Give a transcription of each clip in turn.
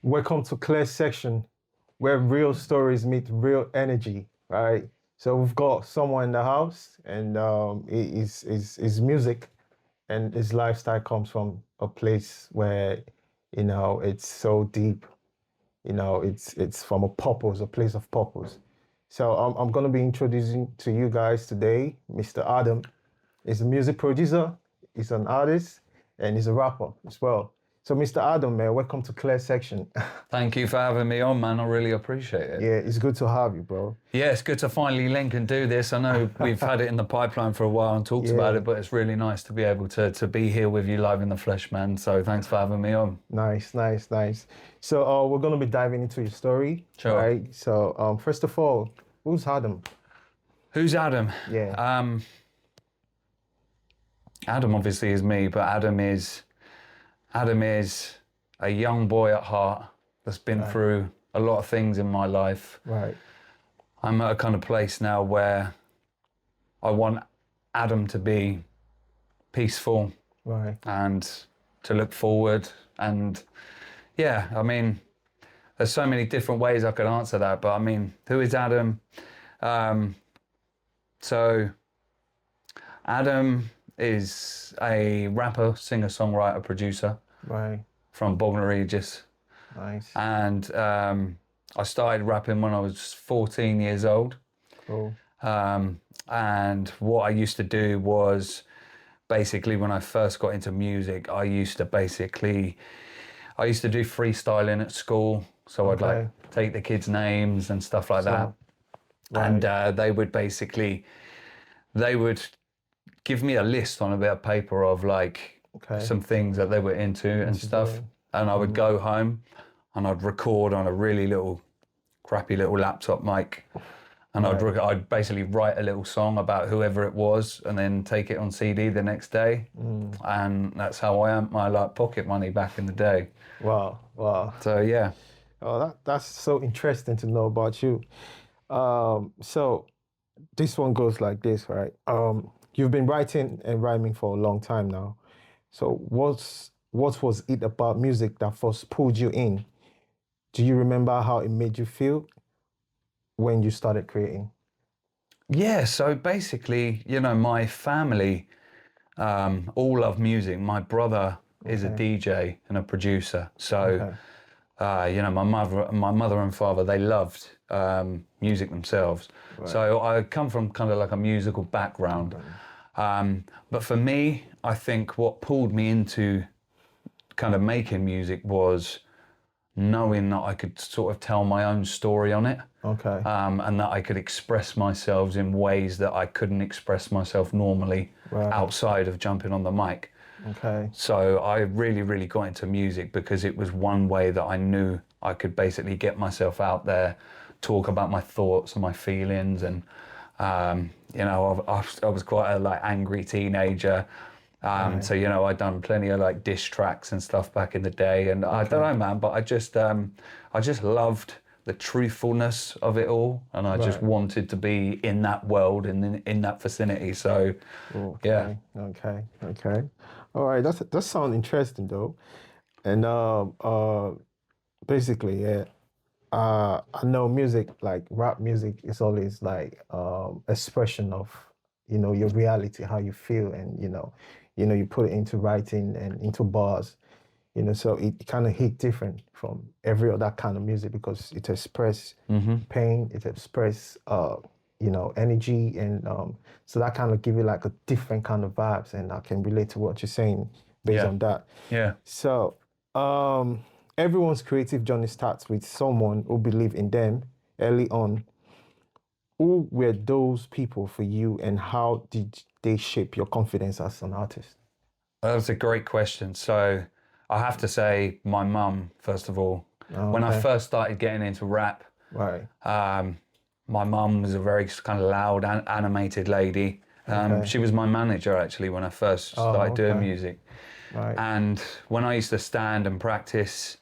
Welcome to Clear Section, where real stories meet real energy, right? So we've got someone in the house, and his music and his lifestyle comes from a place where, it's so deep. It's from a place of purpose. So I'm gonna be introducing to you guys today, Mr. Adam. He's a music producer, he's an artist, and he's a rapper as well. So, Mr. Adam, man, welcome to Clear Section. Thank you for having me on, man. I really appreciate it. Yeah, it's good to have you, bro. Yeah, it's good to finally link and do this. I know we've had it in the pipeline for a while and talked about it, but it's really nice to be able to be here with you live in the flesh, man. So thanks for having me on. Nice. So we're going to be diving into your story, Sure. right? So first of all, who's Adam? Who's Adam? Yeah. Adam obviously is me, but Adam is a young boy at heart that's been through a lot of things in my life. Right. I'm at a kind of place now where I want Adam to be peaceful, Right. and to look forward. And yeah, I mean, there's so many different ways I could answer that, but I mean, who is Adam? So Adam is a rapper, singer, songwriter, producer. Right. From Bognor Regis. Nice. And I started rapping when I was 14 years old. Cool. And what I used to do was basically when I first got into music, I used to do freestyling at school. So I'd like take the kids' names and stuff like that. Right. And they would give me a list on a bit of paper of like some things that they were into and stuff. And I would go home and I'd record on a really crappy little laptop mic. And I'd basically write a little song about whoever it was and then take it on CD the next day. And that's how I earned my like pocket money back in the day. Wow. So yeah. Oh, that's so interesting to know about you. So this one goes like this, right? You've been writing and rhyming for a long time now. So what was it about music that first pulled you in? Do you remember how it made you feel when you started creating? Yeah, so basically, my family all love music. My brother is a DJ and a producer. So, my mother and father, they loved music themselves. Right. So I come from kind of like a musical background. But for me, I think what pulled me into kind of making music was knowing that I could sort of tell my own story on it. Okay. And that I could express myself in ways that I couldn't express myself normally outside of jumping on the mic. Okay. So I really, really got into music because it was one way that I knew I could basically get myself out there, talk about my thoughts and my feelings. And I was quite a like angry teenager. So, I'd done plenty of like diss tracks and stuff back in the day. And I don't know, man, but I just loved the truthfulness of it all. And I just wanted to be in that world and in that vicinity. So, yeah. Okay. All right. That sounds interesting though. And basically, I know music, like rap music is always like expression of, your reality, how you feel, and, you put it into writing and into bars, so it kind of hit different from every other kind of music because it express pain, it express, energy. And so that kind of give you like a different kind of vibes. And I can relate to what you're saying based on that. Yeah. So everyone's creative journey starts with someone who believed in them early on. Who were those people for you, and how did they shape your confidence as an artist? That's a great question. So I have to say my mum, first of all. When I first started getting into rap, my mum was a very kind of loud, animated lady. She was my manager actually when I first started doing music. And when I used to stand and practice,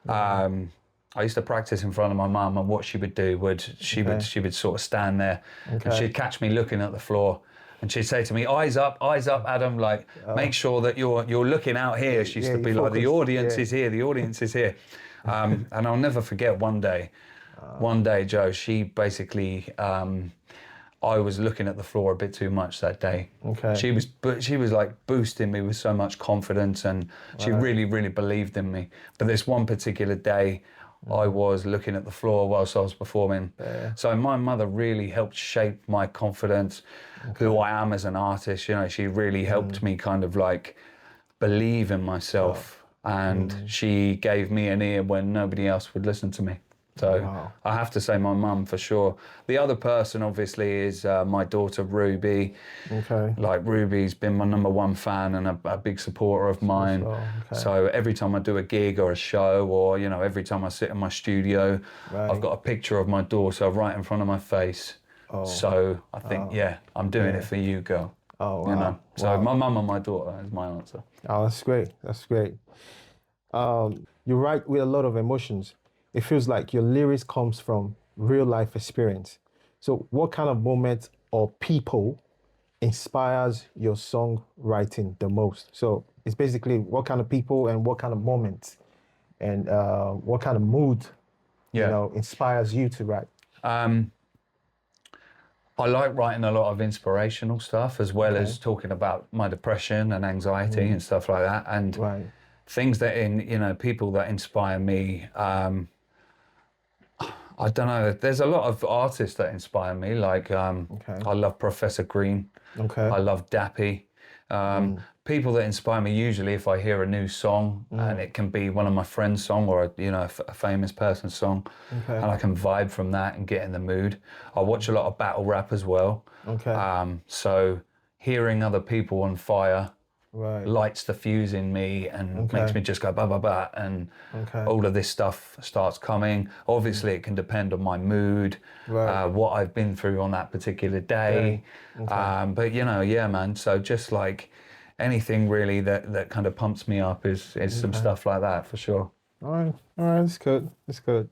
I used to practice in front of my mum, and what she would do she would sort of stand there and she'd catch me looking at the floor, and she'd say to me, eyes up, Adam, make sure that you're looking out here. She used to be like, the audience is here, And I'll never forget one day, Joe, she basically, I was looking at the floor a bit too much that day. Okay. She was like boosting me with so much confidence, and she really, really believed in me. But this one particular day, I was looking at the floor whilst I was performing. Yeah. So my mother really helped shape my confidence, who I am as an artist. You know, she really helped me kind of like believe in myself, and she gave me an ear when nobody else would listen to me. So Wow. I have to say my mum for sure. The other person obviously is my daughter Ruby. Okay. Like Ruby's been my #1 fan and a big supporter of mine. Okay. So every time I do a gig or a show, or you know, every time I sit in my studio, Right. I've got a picture of my daughter right in front of my face. Oh. So I think, yeah, I'm doing it for you, girl. Oh, wow. You know. So my mum and my daughter is my answer. Oh, that's great. That's great. You write with a lot of emotions. It feels like your lyrics comes from real life experience. So what kind of moments or people inspires your songwriting the most? So it's basically what kind of people and what kind of moments and what kind of mood, you know, inspires you to write. I like writing a lot of inspirational stuff, as well as talking about my depression and anxiety and stuff like that, and things that people that inspire me. I don't know. There's a lot of artists that inspire me. Like I love Professor Green. I love Dappy. People that inspire me usually, if I hear a new song and it can be one of my friends' song or a famous person's song, and I can vibe from that and get in the mood. I watch a lot of battle rap as well. So hearing other people on fire lights the fuse in me and makes me just go ba ba ba, and all of this stuff starts coming. Obviously, it can depend on my mood, what I've been through on that particular day. But yeah, man. So just like anything really that kind of pumps me up is some stuff like that for sure. All right, that's good. That's good.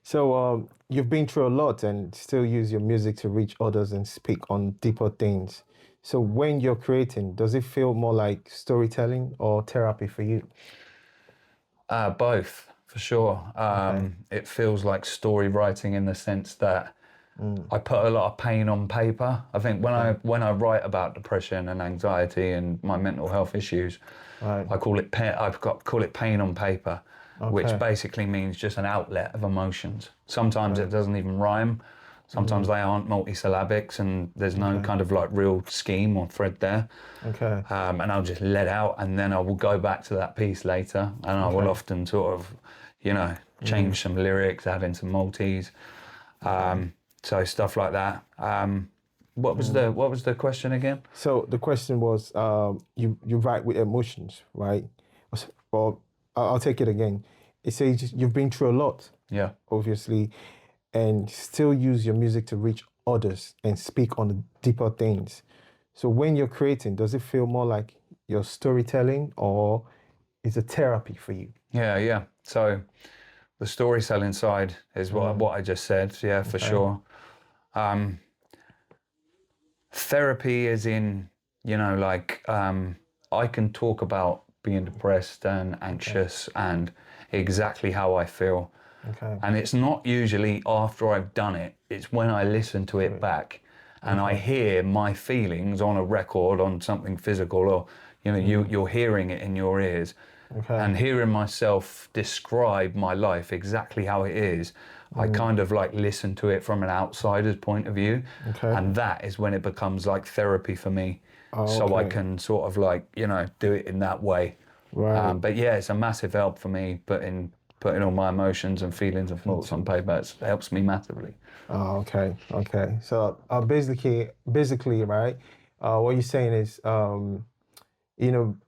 So you've been through a lot and still use your music to reach others and speak on deeper things. So when you're creating, does it feel more like storytelling or therapy for you? Both, for sure. It feels like story writing in the sense that I put a lot of pain on paper. I think when I write about depression and anxiety and my mental health issues, I call it pain on paper, which basically means just an outlet of emotions. Sometimes it doesn't even rhyme. Sometimes they aren't multisyllabics, and there's no kind of like real scheme or thread there. And I'll just let out, and then I will go back to that piece later, and I will often sort of, change some lyrics, add in some multis. So stuff like that. What was the question again? So the question was, you write with emotions, right? Well, I'll take it again. It says you've been through a lot. Yeah. Obviously, and still use your music to reach others and speak on the deeper things. So when you're creating, does it feel more like your storytelling or is it therapy for you? Yeah. So the storytelling side is what I just said. Yeah, for sure. Therapy is in, I can talk about being depressed and anxious and exactly how I feel. And it's not usually after I've done it, it's when I listen to it back and I hear my feelings on a record, on something physical, or you're hearing it in your ears. And hearing myself describe my life exactly how it is, I kind of like listen to it from an outsider's point of view. And that is when it becomes like therapy for me. So I can sort of like, do it in that way. But yeah, it's a massive help for me putting all my emotions and feelings and thoughts on paper. It helps me massively. Oh, okay. So basically, right, what you're saying is,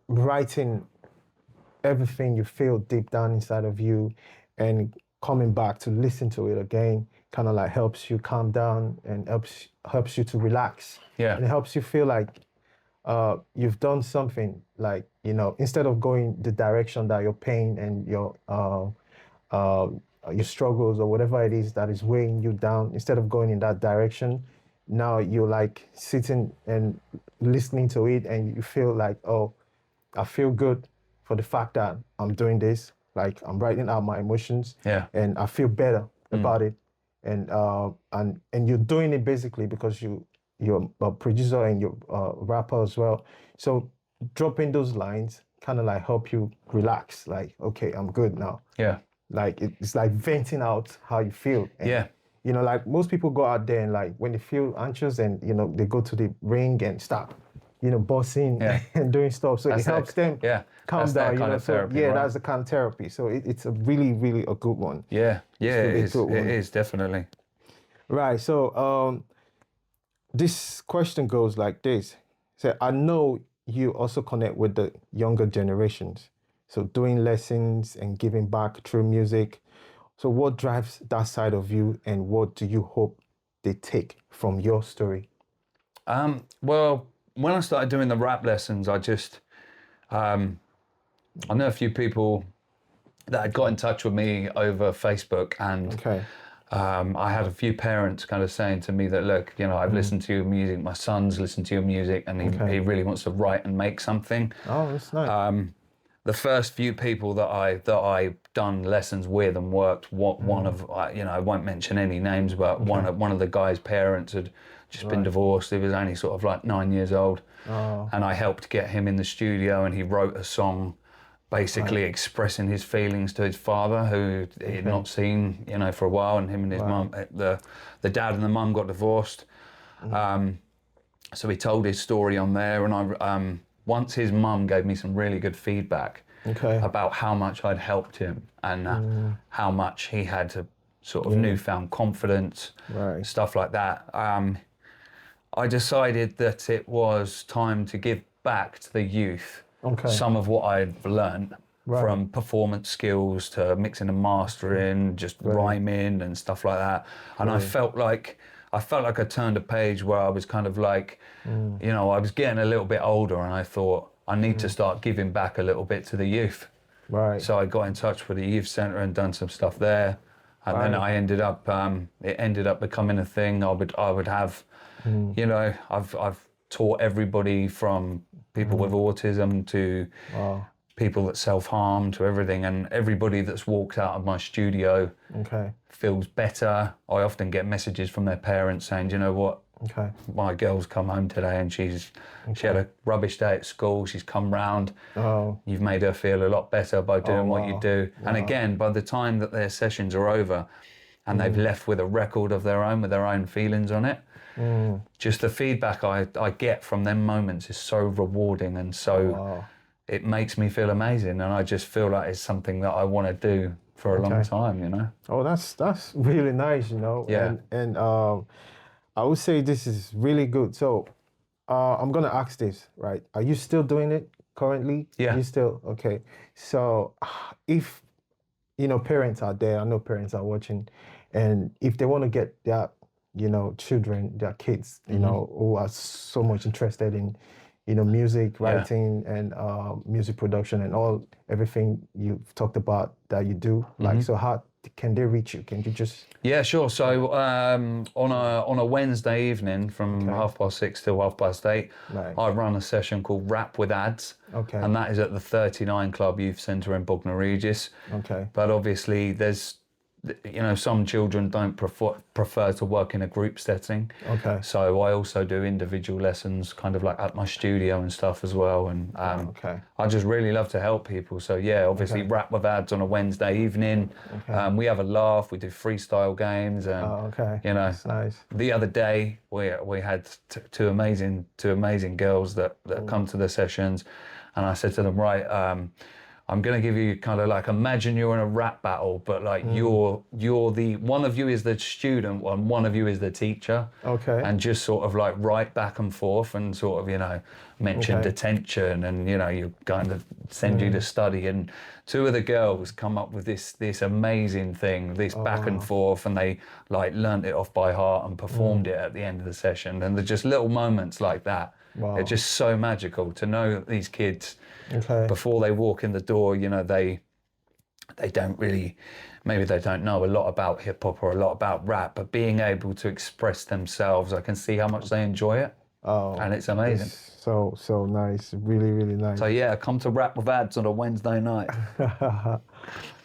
writing everything you feel deep down inside of you and coming back to listen to it again kind of like helps you calm down and helps you to relax. Yeah. And it helps you feel like you've done something, like, instead of going the direction that your pain and your struggles or whatever it is that is weighing you down, instead of going in that direction, now you're like sitting and listening to it and you feel like, oh, I feel good for the fact that I'm doing this. like I'm writing out my emotions, Yeah. and I feel better about it. And you're doing it basically because you're a producer and you're a rapper as well. So dropping those lines kind of like help you relax. Like, okay, I'm good now. Yeah. Like it's like venting out how you feel. And, Yeah. you know, like most people go out there and like when they feel anxious and you know they go to the ring and start, you know, bossing Yeah. and doing stuff. So That's it helps them calm that's their down. You kind know, of so therapy, yeah, right? that's the kind of therapy. So it's a really, really a good one. Yeah. Yeah, It's really it a is. good It one. is definitely. Right. So this question goes like this. So I know you also connect with the younger generations. So doing lessons and giving back through music. So what drives that side of you and what do you hope they take from your story? Well, when I started doing the rap lessons, I just I know a few people that had got in touch with me over Facebook, and Okay. I had a few parents kind of saying to me that, look, you know, I've listened to your music, my son's listened to your music, and he really wants to write and make something. Oh, that's nice. The first few people that I done lessons with and worked, one of, you know, I won't mention any names, but one of the guy's parents had just been divorced. He was only sort of like 9 years old, and I helped get him in the studio, and he wrote a song basically expressing his feelings to his father, who he had not seen, you know, for a while, and him and his mum, the dad and the mum got divorced. So he told his story on there, and I once his mum gave me some really good feedback about how much I'd helped him and how much he had a sort of newfound confidence, stuff like that. I decided that it was time to give back to the youth some of what I'd learned from performance skills to mixing and mastering, just rhyming and stuff like that. And I felt like I turned a page where I was kind of like, you know, I was getting a little bit older, and I thought I need to start giving back a little bit to the youth. So I got in touch with the youth centre and done some stuff there, and then I ended up it ended up becoming a thing. I would have, you know, I've taught everybody from people with autism to people that self-harm to everything, and everybody that's walked out of my studio feels better. I often get messages from their parents saying, you know what, my girl's come home today and she had a rubbish day at school, she's come round, you've made her feel a lot better by doing what you do. And again, by the time that their sessions are over and they've left with a record of their own with their own feelings on it, just the feedback I get from them moments is so rewarding and so it makes me feel amazing, and I just feel like it's something that I want to do for a long time, you know. Oh, that's really nice, you know. Yeah. And I would say this is really good. So I'm gonna ask this, right? Are you still doing it currently? Yeah. You still okay? So if you know parents out there, I know parents are watching, and if they want to get their you know children, their kids, you know, who are so much interested in you know music writing and music production and everything you've talked about that you do, like so how can they reach you? Can you just Yeah, sure. So on a Wednesday evening from 6:30 till 8:30, I run a session called Rap with Ads, and that is at the 39 Club Youth Centre in Bognor Regis. But obviously there's, you know, some children don't prefer to work in a group setting. So I also do individual lessons kind of like at my studio and stuff as well. And I just really love to help people. So yeah, obviously Rap with Ads on a Wednesday evening. We have a laugh, we do freestyle games, and you know, nice. the other day we had two amazing girls that come to the sessions, and I said to them, right, I'm going to give you kind of like, imagine you're in a rap battle, but like you're the, one of you is the student and one of you is the teacher. And just sort of like write back and forth and sort of, you know, mention detention and, you know, you're going to send you to study. And two of the girls come up with this amazing thing, this back and forth, and they like learnt it off by heart and performed it at the end of the session. And they're just little moments like that. They're just so magical to know that these kids, before they walk in the door, you know, they don't really, maybe they don't know a lot about hip hop or a lot about rap, but being able to express themselves, I can see how much they enjoy it. Oh, and it's amazing. so nice, really nice. So yeah, come to Rap with Ads on a Wednesday night.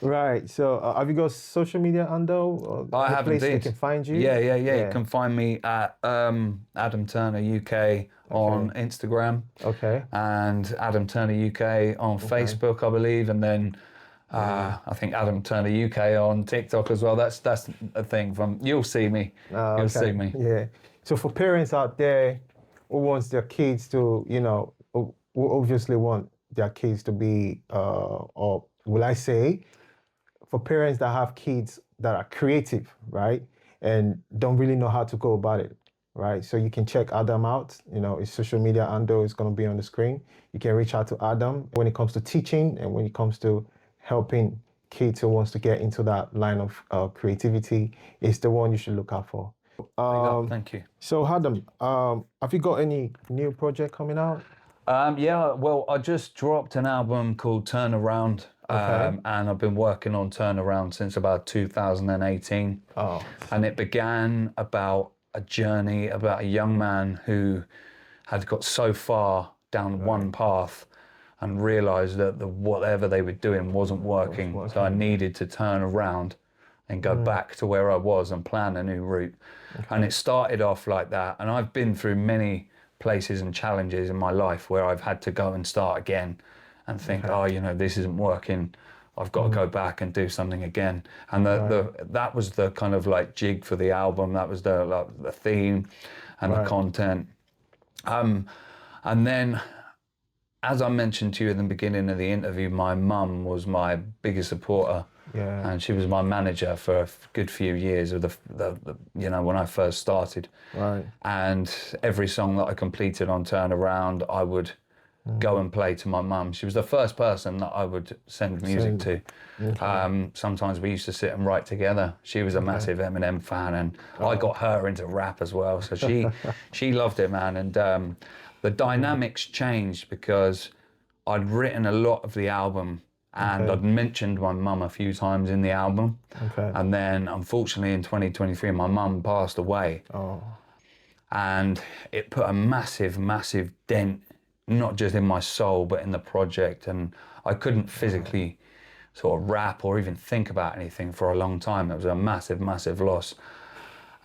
Right. So have you got social media handle or I any have place they indeed. can find you? Yeah. You can find me at Adam Turner UK on Okay. Instagram Okay. and Adam Turner UK on Facebook, I believe, and then I think Adam Turner UK on TikTok as well. That's a thing. You'll see me. You'll see Okay. me. Yeah. So for parents out there who wants their kids to, who obviously want their kids to be, or will I say, for parents that have kids that are creative, right, and don't really know how to go about it, right? So you can check Adam out. His social media handle is going to be on the screen. You can reach out to Adam when it comes to teaching and when it comes to helping kids who wants to get into that line of creativity. Is the one you should look out for. Thank you. So Adam, have you got any new project coming out? Yeah, well, I just dropped an album called Turnaround, Okay. and I've been working on Turnaround since about 2018. Oh, And it began about a journey about a young man who had got so far down one path and realized that whatever they were doing wasn't working. So I needed to turn around and go back to where I was and plan a new route. And it started off like that. And I've been through many places and challenges in my life where I've had to go and start again and think, this isn't working. I've got to go back and do something again. And that was the kind of like jig for the album. That was the theme and the content. And then, as I mentioned to you in the beginning of the interview, my mum was my biggest supporter. Yeah. And she was my manager for a good few years of when I first started. Right. And every song that I completed on Turnaround, I would go and play to my mum. She was the first person that I would send music to. Okay. Sometimes we used to sit and write together. She was a massive Eminem fan, and I got her into rap as well. So she loved it, man. And the dynamics changed because I'd written a lot of the album, and I'd mentioned my mum a few times in the album. Okay. And then, unfortunately, in 2023, my mum passed away. Oh. And it put a massive dent, not just in my soul, but in the project. And I couldn't physically sort of rap or even think about anything for a long time. It was a massive loss.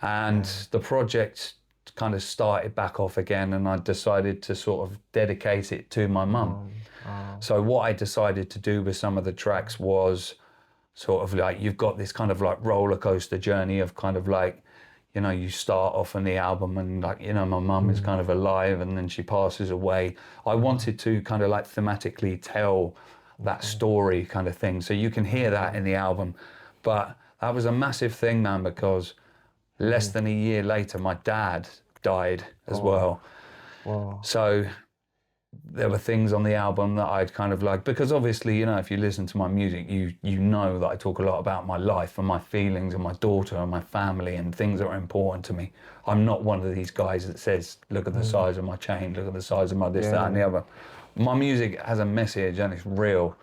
And the project kind of started back off again, and I decided to sort of dedicate it to my mum. So what I decided to do with some of the tracks was sort of like, you've got this kind of like roller coaster journey of kind of like, you start off on the album and like, my mum is kind of alive and then she passes away. I wanted to kind of like thematically tell that story kind of thing. So you can hear that in the album. But that was a massive thing, man, because less than a year later, my dad died as well. Wow. So there were things on the album that I'd kind of like, because obviously, if you listen to my music, you know that I talk a lot about my life and my feelings and my daughter and my family and things that are important to me. I'm not one of these guys that says, look at the size of my chain, look at the size of my this, that and the other. My music has a message and it's real.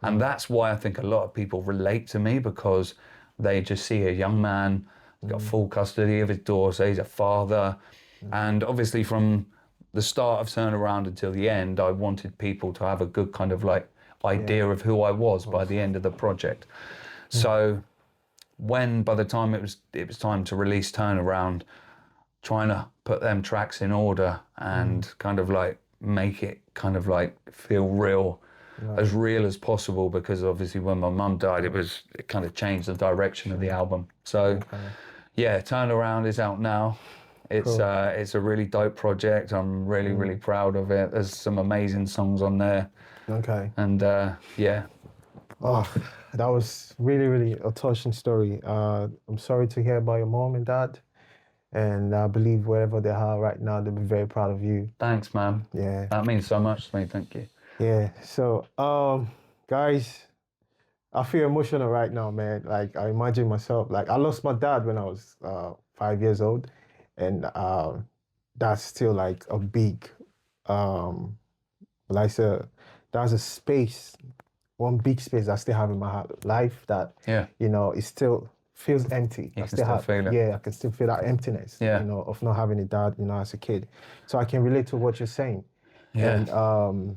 And that's why I think a lot of people relate to me, because they just see a young man, got full custody of his daughter, he's a father. And obviously from the start of Turnaround until the end, I wanted people to have a good kind of like idea of who I was by the end of the project. So by the time it was time to release Turnaround, trying to put them tracks in order and kind of like make it kind of like feel real, as real as possible, because obviously when my mum died, it kind of changed the direction of the album. So yeah, Turnaround is out now. It's a really dope project. I'm really proud of it. There's some amazing songs on there. Okay. And yeah. Oh, that was really a touching story. I'm sorry to hear about your mom and dad. And I believe wherever they are right now, they'll be very proud of you. Thanks, man. Yeah. That means so much to me. Thank you. Yeah. So, guys, I feel emotional right now, man. Like, I imagine myself, like, I lost my dad when I was 5 years old. And that's still like a big, like that's a space, one big space I still have in my life that, is still feels empty. You can still feel it. Yeah, I can still feel that emptiness, Yeah. you know, of not having a dad, you know, as a kid. So I can relate to what you're saying. Yeah. And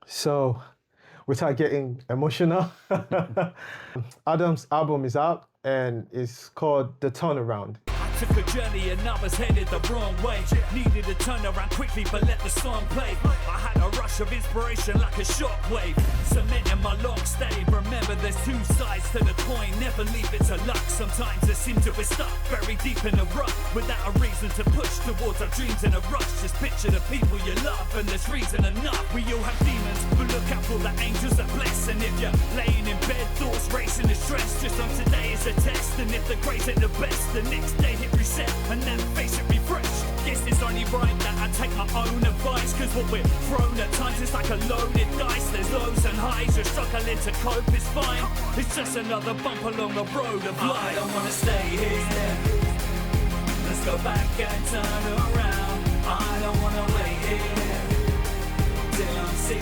so without getting emotional, Adam's album is out and it's called The Turnaround. Took a journey and I was headed the wrong way. Needed to turn around quickly, but let the song play. I had a rush of inspiration like a shockwave, cementing my long stay. Remember, there's two sides to the coin. Never leave it to luck. Sometimes it seems to be stuck, very deep in the rut, without a reason to push towards our dreams in a rush. Just picture the people you love, and there's reason enough. We all have demons, but look out for the angels that bless. And if you're laying in bed, thoughts racing and stress, just on today is a test. And if the grades ain't the best, the next day hit reset and then face it refreshed. Guess it's only right that I take my own advice, cause what we're thrown at times is like a loaded dice. There's lows and highs, you're struggling to cope, it's fine. It's just another bump along the road of life. I don't wanna stay here, let's go back and turn around. I don't wanna wait here till I'm 60